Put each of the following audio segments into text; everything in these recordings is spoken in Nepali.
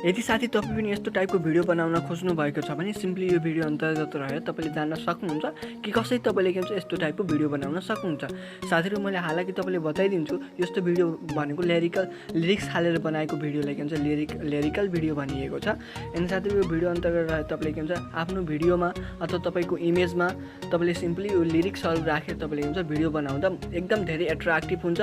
यदि साथी तपाईँ पनि यस्तो टाइपको भिडियो बनाउन खोज्नु भएको छ भने सिम्पली यो भिडियो अन्तर्गत रहेर तपाईँले जान्न सक्नुहुन्छ कि कसरी तपाईँले के भन्छ यस्तो टाइपको भिडियो बनाउन सक्नुहुन्छ। साथीहरू मैले हालाकि तपाईँले बताइदिन्छु यस्तो भिडियो भनेको लिरिक्स हालेर बनाएको भिडियोलाई के भन्छ ल्यारिकल भिडियो भनिएको छ। अनि साथीहरू यो भिडियो अन्तर्गत रहेर तपाईँले के भन्छ आफ्नो भिडियोमा अथवा तपाईँको इमेजमा तपाईँले सिम्पली यो लिरिक्सहरू राखेर तपाईँले के भन्छ भिडियो बनाउँदा एकदम धेरै एट्र्याक्टिभ हुन्छ।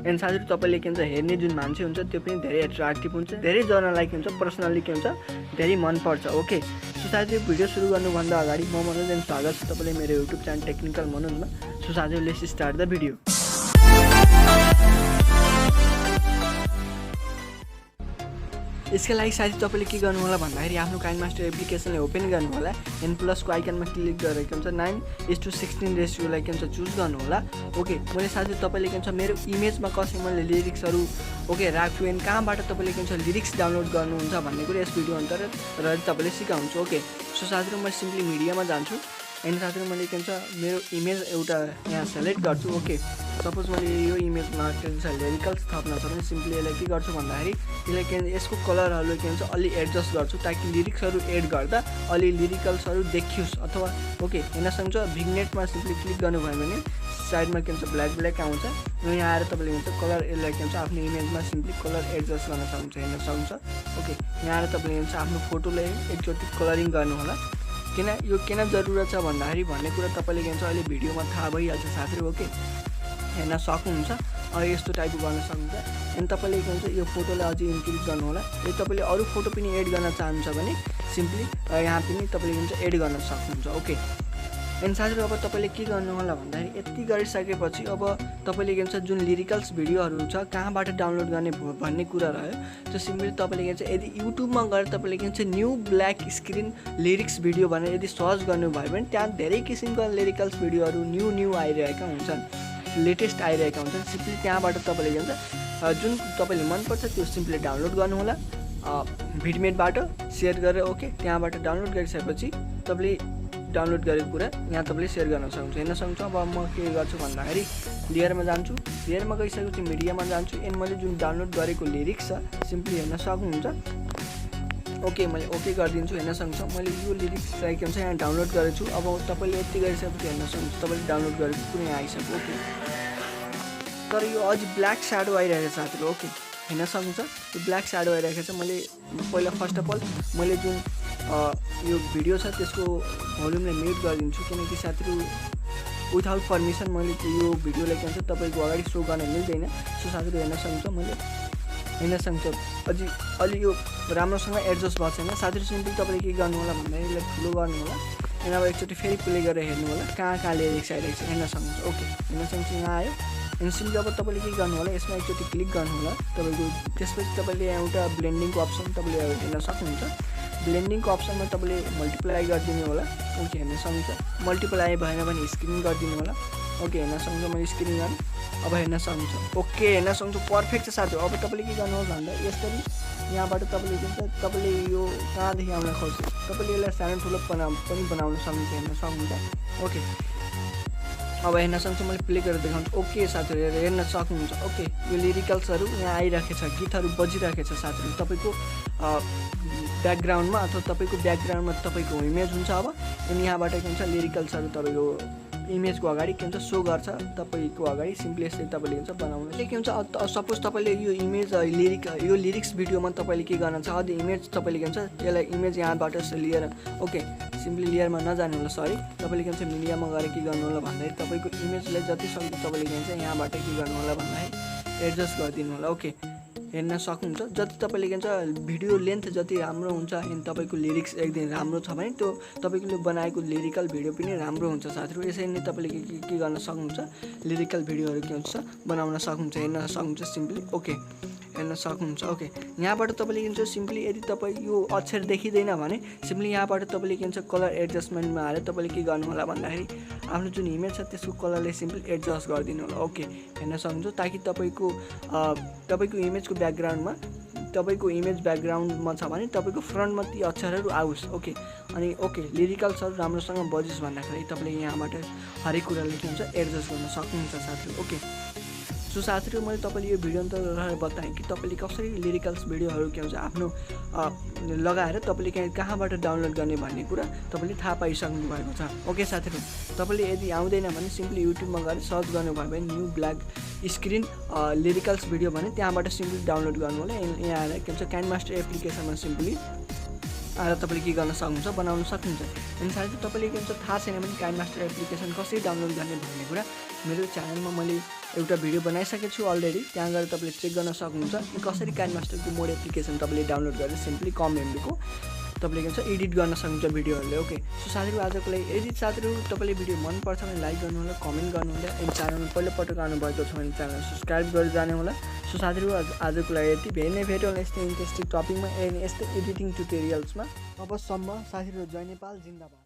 एन्ड साथीहरू तपाईँले के भन्छ हेर्ने जुन मान्छे हुन्छ त्यो पनि धेरै एट्र्याक्टिभ हुन्छ, धेरैजनालाई के भन्छ पर्सनल्ली के भन्छ धेरै मनपर्छ। ओके, सो साथीहरू भिडियो सुरु गर्नुभन्दा अगाडि म मनोज एन्ड स्वागत छ तपाईँले मेरो युट्युब च्यानल टेक्निकल मनोजमा। सो साथीहरू लेट्स स्टार्ट द भिडियो। यसका लागि साथी तपाईँले के गर्नु होला भन्दाखेरि आफ्नो काइनमास्टर एप्लिकेसनलाई ओपन गर्नु होला। एन्ड प्लसको आइकनमा क्लिक गरेर के भन्छ 9:16 रेसियोलाई के भन्छ चुज गर्नु होला। ओके, मैले साथी तपाईँले के भन्छ मेरो इमेजमा कसरी मैले लिरिक्सहरू ओके राख्छु एन्ड कहाँबाट तपाईँले के भन्छ लिरिक्स डाउनलोड गर्नुहुन्छ भन्ने कुरा यस भिडियो अन्तर्गत र तपाईँले सिकाउँछु। ओके, सो साथीहरू म सिम्पली मिडियामा जान्छु एन्ड साथीहरू मैले के भन्छ मेरो इमेज एउटा यहाँ सेलेक्ट गर्छु। ओके, सपोज मैले यो इमेजमा के भन्छ ल्यारिकल्स थप्न छ भने सिम्पली यसलाई के गर्छु भन्दाखेरि यसलाई के यसको कलरहरू के भन्छ अलि एडजस्ट गर्छु ताकि लिरिक्सहरू एड गर्दा अलि लिरिकल्सहरू देखियोस्। अथवा ओके हेर्न सक्छ भिग्नेटमा सिम्पली क्लिक गर्नुभयो भने साइडमा के भन्छ ब्ल्याक आउँछ। यहाँ आएर तपाईँले के भन्छ कलर यसलाई के भन्छ आफ्नो इमेजमा सिम्पली कलर एडजस्ट गर्न सक्नुहुन्छ, हेर्न सक्नुहुन्छ। ओके, यहाँ आएर तपाईँले के भन्छ आफ्नो फोटोलाई एकचोटि कलरिङ गर्नु होला। किन जरुरत छ भन्दाखेरि भन्ने कुरा तपाईँले के भन्छ अहिले भिडियोमा थाहा भइहाल्छ साथीहरू। ओके, हेर्न सक्नुहुन्छ यस्तो टाइपको गर्न सक्नुहुन्छ। अनि तपाईँले के भन्छ यो फोटोलाई अझै इन्क्रिज गर्नु होला। यदि तपाईँले अरू फोटो पनि एड गर्न चाहनुहुन्छ भने सिम्पली यहाँ पनि तपाईँले के भन्छ एड गर्न सक्नुहुन्छ। ओके, एन्ड साथीहरू अब तपाईँले के गर्नु होला भन्दाखेरि यति गरिसकेपछि अब तपाईँले के भन्छ जुन लिरिकल्स भिडियोहरू छ कहाँबाट डाउनलोड गर्ने भन्ने कुरा रह्यो। त्यो सिम्पली तपाईँले के भन्छ यदि युट्युबमा गएर तपाईँले के भन्छ new black screen lyrics video भनेर यदि सर्च गर्नुभयो भने त्यहाँ धेरै किसिमका लिरिकल्स भिडियोहरू न्यू आइरहेका हुन्छन्, लेटेस्ट आइरहेका हुन्छन्। सिम्पली त्यहाँबाट तपाईँले के भन्छ जुन तपाईँले मनपर्छ त्यो सिम्पली डाउनलोड गर्नु होला भिडमेटबाट सेयर गरेर। ओके, त्यहाँबाट डाउनलोड गरिसकेपछि तपाईँले डाउनलोड गरेको कुरा यहाँ तपाईँले सेयर गर्न सक्नुहुन्छ, हेर्न सक्नुहुन्छ। अब म के गर्छु भन्दाखेरि लेयरमा जान्छु, लेयरमा गइसकेपछि मिडियामा जान्छु एन्ड मैले जुन डाउनलोड गरेको लिरिक्स छ सिम्पली हेर्न सक्नुहुन्छ। ओके, मैले ओके गरिदिन्छु, हेर्न सक्नुहुन्छ मैले यो लिरिक्सलाई के भन्छ यहाँ डाउनलोड गरेको छु। अब तपाईँले यति गरिसकेपछि हेर्न सक्नुहुन्छ तपाईँले डाउनलोड गरेको कुरा यहाँ आइसक्यो। ओके, तर यो अझ ब्ल्याक स्याडो आइरहेको छ साथीहरू। ओके, हेर्न सक्नुहुन्छ यो ब्ल्याक स्याडो आइरहेको छ। मैले पहिला फर्स्ट अफ अल मैले जुन यो भिडियो छ त्यसको भोल्युमलाई म्युट गरिदिन्छु किनकि साथीहरू विदाउट पर्मिसन मैले यो भिडियोलाई के भन्छ तपाईँको अगाडि सो गर्न मिल्दैन। सो साथीहरू हेर्न सक्नुहुन्छ मैले हेर्न सक्नुहुन्छ अझै अलि यो राम्रोसँग एडजस्ट भएको छैन। साथीहरू सिम्पली तपाईँले के गर्नु होला भन्दाखेरि यसलाई ठुलो गर्नु होला एन्ड अब एकचोटि फेरि प्ले गरेर हेर्नु होला कहाँ लिरिक्स आइरहेको छ, हेर्न सक्नुहुन्छ। ओके, हेर्न सक्नुहुन्छ यहाँ आयो एन्ड सिम्पली अब तपाईँले के गर्नु होला यसमा एकचोटि क्लिक गर्नु होला तपाईँको। त्यसपछि तपाईँले एउटा ब्लेन्डिङको अप्सन तपाईँले हेर्न सक्नुहुन्छ। ब्लेन्डिङको अप्सनमा तपाईँले मल्टिप्लाई गरिदिनु होला। ओके, हेर्न सक्नुहुन्छ मल्टिप्लाई भएन भने स्क्रिन गरिदिनु होला। ओके, हेर्न सक्नुहुन्छ मैले स्क्रिन गरेँ, अब हेर्न सक्नुहुन्छ। ओके, हेर्न सक्नुहुन्छ पर्फेक्ट छ साथीहरू। अब तपाईँले के गर्नुहोस् भन्दा यसरी यहाँबाट तपाईँले के भन्छ तपाईँले यो कहाँदेखि आउन खोज्छ तपाईँले यसलाई सानो ठुलो पनि बनाउन सक्नुहुन्छ, हेर्न सक्नुहुन्छ। ओके, अब हेर्न सक्नुहुन्छ मैले प्ले गरेर देखाउँछु। ओके साथीहरू हेर्न सक्नुहुन्छ। ओके, यो लिरिकल्सहरू यहाँ आइरहेको छ, गीतहरू बजिरहेको छ साथीहरू तपाईँको ब्याकग्राउन्डमा अथवा तपाईँको ब्याकग्राउन्डमा तपाईँको इमेज हुन्छ। अब अनि यहाँबाट के भन्छ लिरिकल्सहरू तपाईँको इमेजको अगाडि के भन्छ सो गर्छ तपाईँको अगाडि। सिम्पली यसरी तपाईँले के भन्छ बनाउनु के भन्छ सपोज तपाईँले यो इमेज यो लिरिक्स भिडियोमा तपाईँले के गर्न छ अझ इमेज तपाईँले के भन्छ यसलाई इमेज यहाँबाट लिएर ओके सिम्पली लेयरमा नजानु होला, सरी तपाईँले के भन्छ मिडियामा गएर के गर्नु होला भन्दाखेरि तपाईँको इमेजलाई जति सक्दो तपाईँले के भन्छ यहाँबाट के गर्नु होला भन्दाखेरि एडजस्ट गरिदिनु होला। ओके, हेर्न सक्नुहुन्छ जति तपाईँले के भन्छ भिडियो लेन्थ जति राम्रो हुन्छ अनि तपाईँको लिरिक्स एकदम राम्रो छ भने त्यो तपाईँले बनाएको लिरिकल भिडियो पनि राम्रो हुन्छ साथीहरू। यसरी नै तपाईँले के गर्न सक्नुहुन्छ लिरिकल भिडियोहरू के हुन्छ बनाउन सक्नुहुन्छ, हेर्न सक्नुहुन्छ सिम्पली। ओके, हेर्न सक्नुहुन्छ। ओके, यहाँबाट तपाईँले के भन्छ सिम्पली यदि तपाईँ यो अक्षर देखिँदैन भने सिम्पली यहाँबाट तपाईँले के भन्छ कलर एडजस्टमेन्टमा आएर तपाईँले के गर्नु होला भन्दाखेरि आफ्नो जुन इमेज छ त्यसको कलरले सिम्पली एडजस्ट गरिदिनु होला। ओके, हेर्न सक्नुहुन्छ ताकि तपाईँको इमेजको ब्याकग्राउन्डमा तपाईँको इमेज ब्याकग्राउन्डमा छ भने तपाईँको फ्रन्टमा ती अक्षरहरू आओस्। ओके, अनि ओके लिरिकल्सहरू राम्रोसँग बजोस् भन्दाखेरि तपाईँले यहाँबाट हरेक कुराले के हुन्छ एडजस्ट गर्न सक्नुहुन्छ साथीहरू। ओके, सो साथीहरू मैले तपाईँले यो भिडियो अन्तर्गत बताएँ कि तपाईँले कसरी लिरिकल्स भिडियोहरू के हुन्छ आफ्नो लगाएर तपाईँले कहाँबाट डाउनलोड गर्ने भन्ने कुरा तपाईँले थाहा पाइसक्नु भएको छ। ओके साथीहरू, तपाईँले यदि आउँदैन भने सिम्पली युट्युबमा गएर सर्च गर्नुभयो भने न्यू ब्ल्याक स्क्रिन लिरिकल्स भिडियो भने त्यहाँबाट सिम्पली डाउनलोड गर्नु होला। यहाँ आएर के भन्छ काइनमास्टर एप्लिकेसनमा सिम्पली आएर तपाईँले के गर्न सक्नुहुन्छ, बनाउन सक्नुहुन्छ। अनि साथै तपाईँले के भन्छ थाहा छैन भने काइनमास्टर एप्लिकेसन कसरी डाउनलोड गर्ने भन्ने कुरा मेरो च्यानलमा मैले एउटा भिडियो बनाइसकेको छु अलरेडी, त्यहाँ गएर तपाईँले चेक गर्न सक्नुहुन्छ कि कसरी काइनमास्टरको मोड एप्लिकेसन तपाईँले डाउनलोड गरेर सिम्पली कम एमबीको तपाईँले के भन्छ एडिट गर्न सक्नुहुन्छ भिडियोहरूले। ओके, सो साथीहरू आजको लागि यदि साथीहरू तपाईँले भिडियो मनपर्छ भने लाइक गर्नु होला, कमेन्ट गर्नु होला, अनि च्यानलमा पहिलोपटक आउनुभएको छ भने च्यानल सब्सक्राइब गरेर जानु होला। सो साथीहरू आजको लागि यति, भेट्ने नै भेट्यो होला यस्तै इन्ट्रेस्टिङ टपिकमा यस्तै एडिटिङ ट्युटोरियल्समा। अबसम्म साथीहरू जय नेपाल जिन्दाबाद।